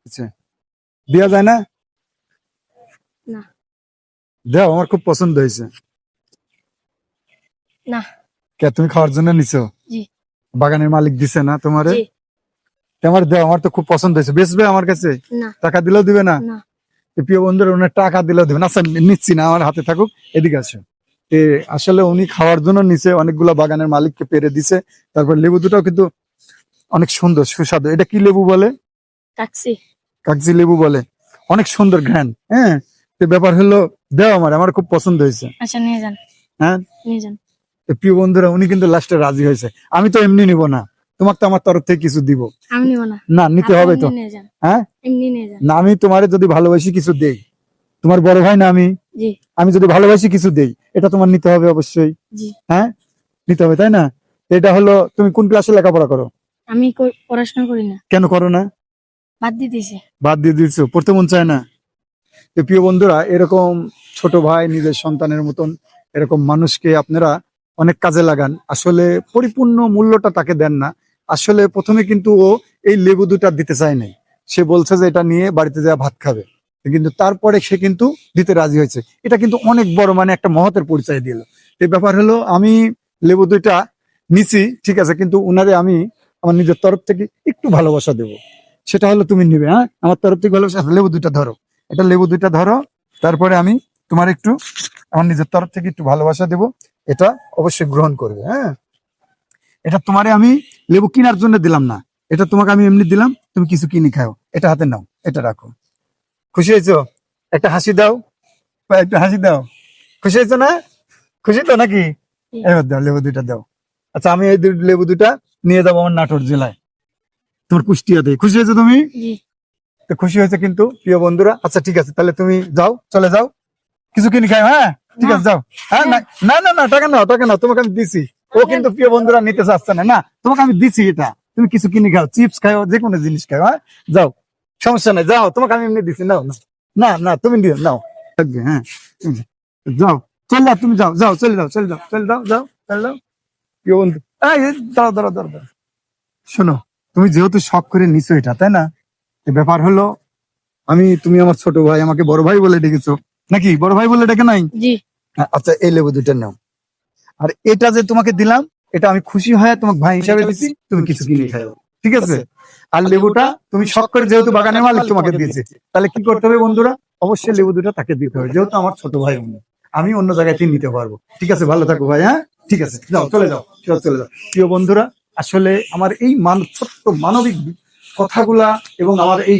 আচ্ছা, দেওয়া যায় না? না। দাও, আমার খুব পছন্দ হয়েছে। না। কে তুমি খাওয়ার জন্য নিছো? জি। বাগানের মালিক দিছে না তোমারে? জি। তোমার দাও, আমার তো খুব পছন্দ হয়েছে। বেচবে আমার কাছে? না। টাকা দিলেও দিবে না? না। তো প্রিয় বন্ধুরা, ওনার টাকা দিলেও দিবে না। আচ্ছা, নিচ্ছি না, আমার হাতে থাকুক। এদিকে আসো। আসলে উনি খাওয়ার জন্য নিচে অনেকগুলা বাগানের মালিককে পেরে দিছে। তারপর লেবু দুটাও কিন্তু অনেক সুন্দর সুস্বাদু। এটা কি লেবু বলে? কাকসি। কাগজি লেবু বলে। অনেক সুন্দর ঘ্রাণ। হ্যাঁ, তো ব্যাপার হলো, দাও আমার খুব পছন্দ হয়েছে। আচ্ছা, নিয়ে যান। হ্যাঁ, নিয়ে যান। তো প্রিয় বন্ধুরা, উনি কিন্তু লাস্টে রাজি হয়েছে। আমি তো এমনি নিব না, তোমাকে তো আমার তরফ থেকে কিছু দিব। আমি নিব না। না, নিতে আপনি হবে তো। এমনি নিয়ে যান। হ্যাঁ, এমনি নিয়ে যান। না, আমি তোমারে যদি ভালোবাসি কিছু দেই, তোমার বড় ভাই না আমি? জি। আমি যদি ভালোবাসি কিছু দেই, এটা তোমার নিতে হবে অবশ্যই। জি। হ্যাঁ, নিতে হবে, তাই না? এটা হলো, তুমি কোন ক্লাসে লেখাপড়া করো? আমি পড়াশোনা করি না। কেন করো না? বাদ দিয়ে দিয়েছি। বাদ দিয়ে দিচ্ছ, পড়তে মন চায় না? তো প্রিয় বন্ধুরা, এরকম ছোট ভাই নিজের সন্তানের মতন এরকম মানুষকে আপনারা অনেক কাজে লাগান। আসলে পরিপূর্ণ মূল্যটা তাকে দেন না। আসলে প্রথমে কিন্তু ও এই লেবু দুটা দিতে চায় নাই। সে বলছে যে এটা নিয়ে বাড়িতে যা ভাত খাবে, কিন্তু তারপরে সে কিন্তু দিতে রাজি হয়েছে। এটা কিন্তু অনেক বড়, মানে একটা মহতের পরিচয় দিল। এই ব্যাপার হলো, আমি লেবু দুইটা নিছি, ঠিক আছে, কিন্তু উনারে আমি আমার নিজের তরফ থেকে একটু ভালোবাসা দেবো। সেটা হলো তুমি নিবে। হ্যাঁ, আমার তরফ থেকে ভালোবাসা। লেবু দুইটা ধরো, এটা লেবু দুইটা ধরো। তারপরে আমি তোমার একটু আমার নিজের তরফ থেকে একটু ভালোবাসা দেব। এটা অবশ্যই গ্রহণ করবে। হ্যাঁ, এটা তোমারে আমি লেবু কেনার জন্য দিলাম না, এটা তোমাকে আমি এমনি দিলাম, তুমি কিছু কিনে খাও। এটা হাতে নাও, এটা রাখো। খুশি হয়েছো? একটা হাসি দাও, বা একটা হাসি দাও। খুশি হয়েছো না? খুশি তো নাকি? এবার দাও, লেবু দুইটা দাও। আচ্ছা, আমি এই লেবু দুইটা নিয়ে যাবো আমার নাটোর জেলায়, তোমার কুষ্টিয়াতে। খুশি হয়েছো তুমি? জি। তো খুশি হয়েছে কিন্তু প্রিয় বন্ধুরা। আচ্ছা, ঠিক আছে, তাহলে তুমি যাও, চলে যাও, কিছু কিনে খাও। হ্যাঁ, ঠিক আছে, যাও। হ্যাঁ, না না না না, টাকা নাও, টাকা নাও, তোমাকে আমি দিছি। ও কিন্তু প্রিয় বন্ধুরা নিতে চাচ্ছে না। না, তোমাকে আমি দিছি এটা, তুমি কিছু কিনে খাও, চিপস খাও, যে কোনো জিনিস খাও। হ্যাঁ, যাও, সমস্যা নাই, যাও, তোমাকে আমি এমনি দিছি, নাও। না না, তুমি দিও, নাও, থাকবে। হ্যাঁ, যাও, চলে যাও, তুমি যাও, যাও, চলে যাও, চলে যাও, চলে যাও, যাও, চলে যাও। প্রিয় বন্ধু, এই দাঁড়াও, দাঁড়াও, দাঁড়াও, শোনো, তুমি যেহেতু শখ করে নিছো এটা, তাই না? ব্যাপার হলো, তুমি আমার ছোট ভাই, আমাকে বড় ভাই বলে ডেকেছো নাকি? বড় ভাই বলে ডেকে নাই? জি। আচ্ছা, এই লেবু দুইটা নাও। আর এটা যে তোমাকে দিলাম, এটা আমি খুশি হয়ে তোমাকে ভাই হিসাবে দিচ্ছি, তুমি কিছু কিনে খাও, ঠিক আছে? আর লেবুটা তুমি শখ করে, যেহেতু বাগানের মালিক তোমাকে দিয়েছে, তাহলে কি করতে হবে বন্ধুরা? অবশ্যই লেবু দুটা তাকে দিতে হবে, যেহেতু আমার ছোট ভাই উনি। আমি অন্য জায়গায় থেকে নিতে পারবো, ঠিক আছে? ভালো থাকো ভাই। হ্যাঁ, ঠিক আছে, যাও, চলে যাও, চলে যাও। প্রিয় বন্ধুরা, আসলে আমার এই ছোট্ট মানবিক কথাগুলা এবং আমার এই